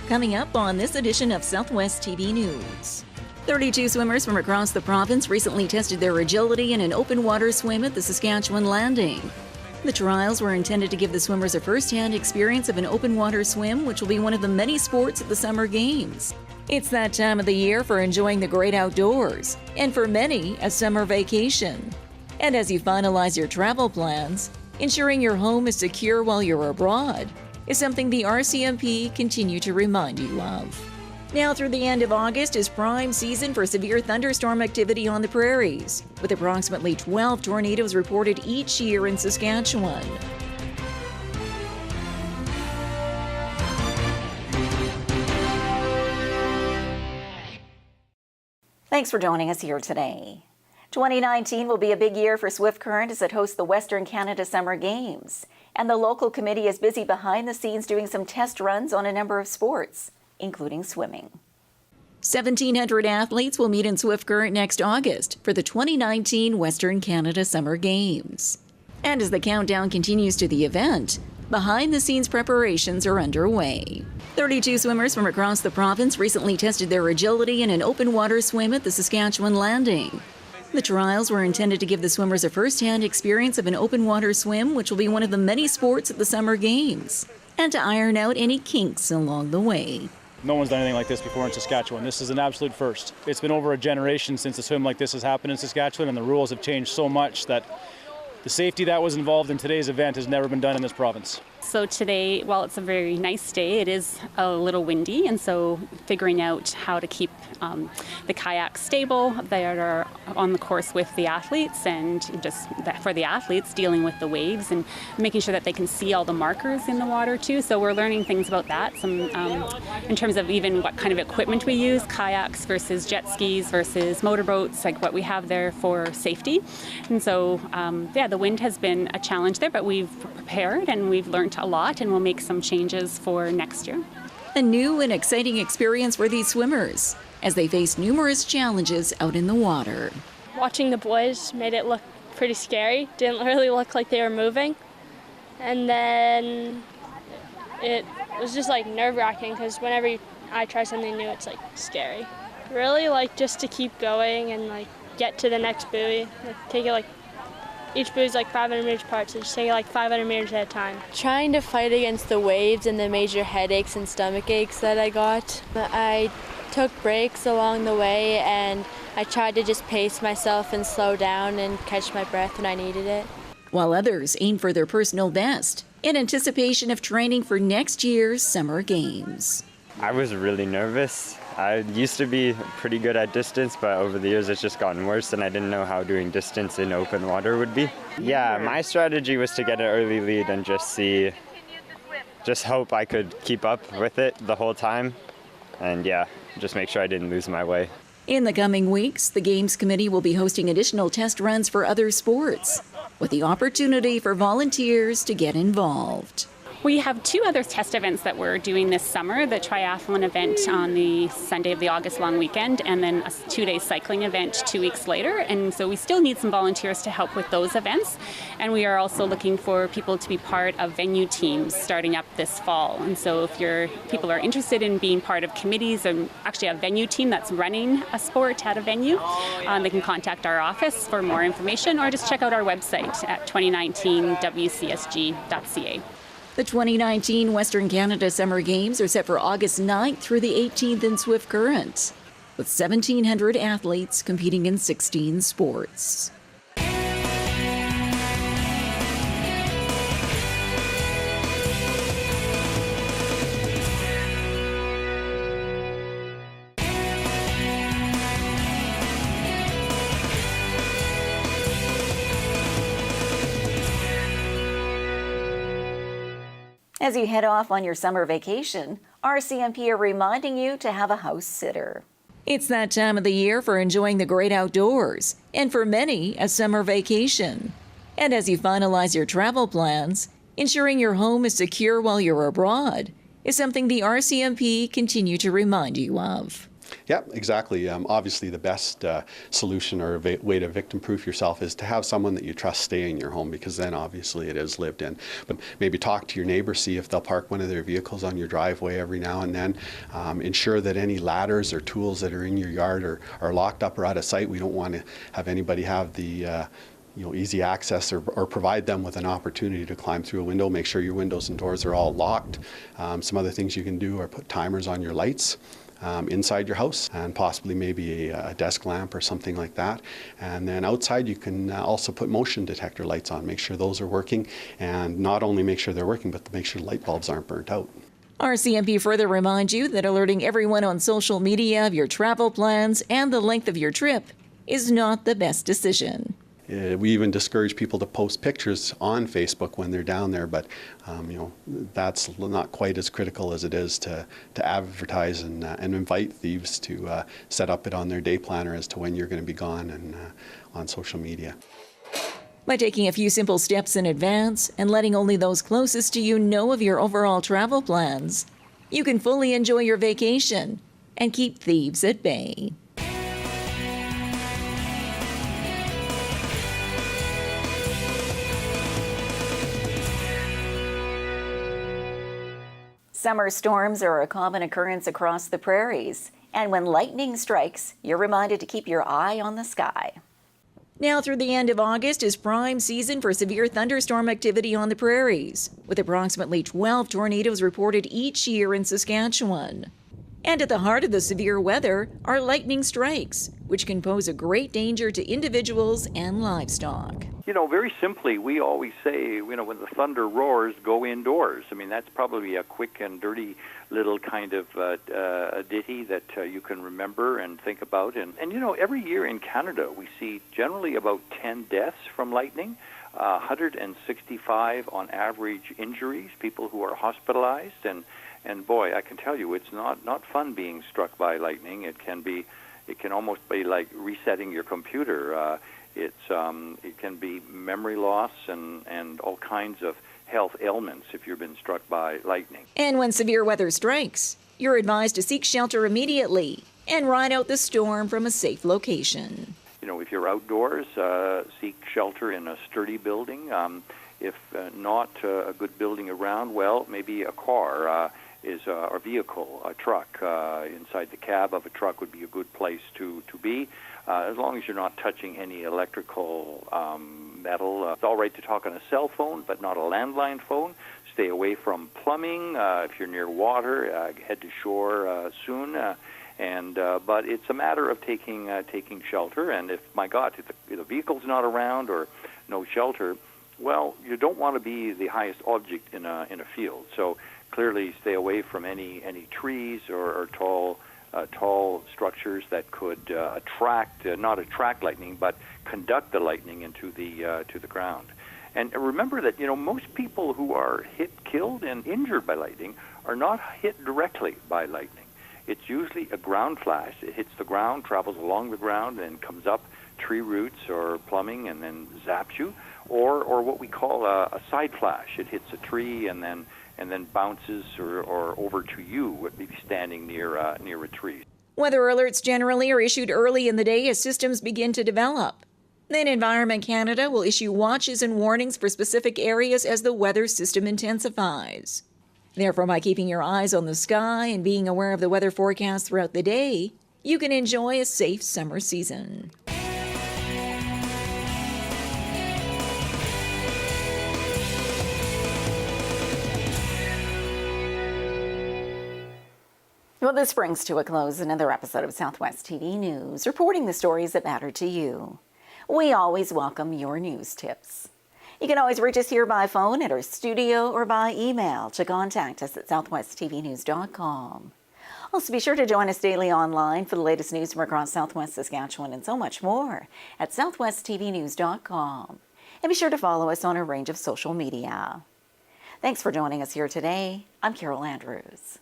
Coming up on this edition of Southwest TV News. 32 swimmers from across the province recently tested their agility in an open water swim at the Saskatchewan Landing. The trials were intended to give the swimmers a first-hand experience of an open water swim, which will be one of the many sports at the Summer Games. It's that time of the year for enjoying the great outdoors, and for many, a summer vacation. And as you finalize your travel plans, ensuring your home is secure while you're abroad is something the RCMP continue to remind you of. Now through the end of August is prime season for severe thunderstorm activity on the prairies, with approximately 12 tornadoes reported each year in Saskatchewan. Thanks for joining us here today. 2019 will be a big year for Swift Current as it hosts the Western Canada Summer Games. And the local committee is busy behind the scenes doing some test runs on a number of sports, including swimming. 1,700 athletes will meet in Swift Current next August for the 2019 Western Canada Summer Games. And as the countdown continues to the event, behind-the-scenes preparations are underway. 32 swimmers from across the province recently tested their agility in an open water swim at the Saskatchewan Landing. The trials were intended to give the swimmers a first-hand experience of an open water swim, which will be one of the many sports at the Summer Games, and to iron out any kinks along the way. No one's done anything like this before in Saskatchewan. This is an absolute first. It's been over a generation since a swim like this has happened in Saskatchewan, and the rules have changed so much that the safety that was involved in today's event has never been done in this province. So today, while it's a very nice day, it is a little windy, and so figuring out how to keep the kayaks stable that are on the course with the athletes, and just for the athletes dealing with the waves and making sure that they can see all the markers in the water too. So we're learning things about that, some in terms of even what kind of equipment we use, kayaks versus jet skis versus motorboats, like what we have there for safety. And so the wind has been a challenge there, but we've prepared and we've learned a lot, and we'll make some changes for next year. A new and exciting experience for these swimmers as they face numerous challenges out in the water. Watching the boys made it look pretty scary. Didn't really look like they were moving. And then it was just like nerve-wracking because whenever I try something new, it's like scary. Really like just to keep going and like get to the next buoy. Take it like each buoy is like 500 meters apart, so just take it like 500 meters at a time. Trying to fight against the waves and the major headaches and stomach aches that I got. I took breaks along the way, and I tried to just pace myself and slow down and catch my breath when I needed it. While others aim for their personal best in anticipation of training for next year's Summer Games. I was really nervous. I used to be pretty good at distance, but over the years it's just gotten worse, and I didn't know how doing distance in open water would be. Yeah, my strategy was to get an early lead and just hope I could keep up with it the whole time, and just make sure I didn't lose my way. In the coming weeks, the Games Committee will be hosting additional test runs for other sports, with the opportunity for volunteers to get involved. We have two other test events that we're doing this summer, the triathlon event on the Sunday of the August long weekend, and then a 2-day cycling event 2 weeks later. And so we still need some volunteers to help with those events. And we are also looking for people to be part of venue teams starting up this fall. And so if people are interested in being part of committees and actually a venue team that's running a sport at a venue, they can contact our office for more information or just check out our website at 2019wcsg.ca. The 2019 Western Canada Summer Games are set for August 9th through the 18th in Swift Current, with 1,700 athletes competing in 16 sports. As you head off on your summer vacation, RCMP are reminding you to have a house sitter. It's that time of the year for enjoying the great outdoors, and for many, a summer vacation. And as you finalize your travel plans, ensuring your home is secure while you're abroad is something the RCMP continue to remind you of. Yeah, exactly. Obviously, the best solution or way to victim-proof yourself is to have someone that you trust stay in your home, because then obviously it is lived in. But maybe talk to your neighbor, see if they'll park one of their vehicles on your driveway every now and then. Ensure that any ladders or tools that are in your yard are locked up or out of sight. We don't want to have anybody have the easy access or provide them with an opportunity to climb through a window. Make sure your windows and doors are all locked. Some other things you can do are put timers on your lights inside your house, and possibly maybe a desk lamp or something like that. And then outside you can also put motion detector lights on. Make sure those are working, and not only make sure they're working, but to make sure light bulbs aren't burnt out. RCMP further reminds you that alerting everyone on social media of your travel plans and the length of your trip is not the best decision. We even discourage people to post pictures on Facebook when they're down there, but that's not quite as critical as it is to advertise and invite thieves to set up it on their day planner as to when you're going to be gone and on social media. By taking a few simple steps in advance and letting only those closest to you know of your overall travel plans, you can fully enjoy your vacation and keep thieves at bay. Summer storms are a common occurrence across the prairies, and when lightning strikes, you're reminded to keep your eye on the sky. Now through the end of August is prime season for severe thunderstorm activity on the prairies, with approximately 12 tornadoes reported each year in Saskatchewan. And at the heart of the severe weather are lightning strikes, which can pose a great danger to individuals and livestock. Very simply, we always say, when the thunder roars, go indoors. I mean, that's probably a quick and dirty little kind of a ditty that you can remember and think about. And every year in Canada, we see generally about 10 deaths from lightning, 165 on average injuries, people who are hospitalized. And boy, I can tell you, it's not fun being struck by lightning. It can almost be like resetting your computer. It can be memory loss and all kinds of health ailments if you've been struck by lightning. And when severe weather strikes, you're advised to seek shelter immediately and ride out the storm from a safe location. If you're outdoors, seek shelter in a sturdy building. If not a good building around, well, maybe a car is a vehicle, a truck. Inside the cab of a truck would be a good place to be. As long as you're not touching any electrical metal. It's all right to talk on a cell phone, but not a landline phone. Stay away from plumbing. If you're near water, head to shore soon. But it's a matter of taking shelter. And if the vehicle's not around or no shelter, well, you don't want to be the highest object in a field. So clearly, stay away from any trees or tall structures that could not attract lightning, but conduct the lightning into the ground. And remember that most people who are killed and injured by lightning are not hit directly by lightning. It's usually a ground flash. It hits the ground, travels along the ground, and comes up tree roots or plumbing, and then zaps you. Or what we call a side flash. It hits a tree and then bounces or over to you, maybe standing near a tree. Weather alerts generally are issued early in the day as systems begin to develop. Then Environment Canada will issue watches and warnings for specific areas as the weather system intensifies. Therefore, by keeping your eyes on the sky and being aware of the weather forecast throughout the day, you can enjoy a safe summer season. Well, this brings to a close another episode of Southwest TV News, reporting the stories that matter to you. We always welcome your news tips. You can always reach us here by phone at our studio or by email to contact us at southwesttvnews.com. Also, be sure to join us daily online for the latest news from across Southwest Saskatchewan and so much more at southwesttvnews.com. And be sure to follow us on a range of social media. Thanks for joining us here today. I'm Carol Andrews.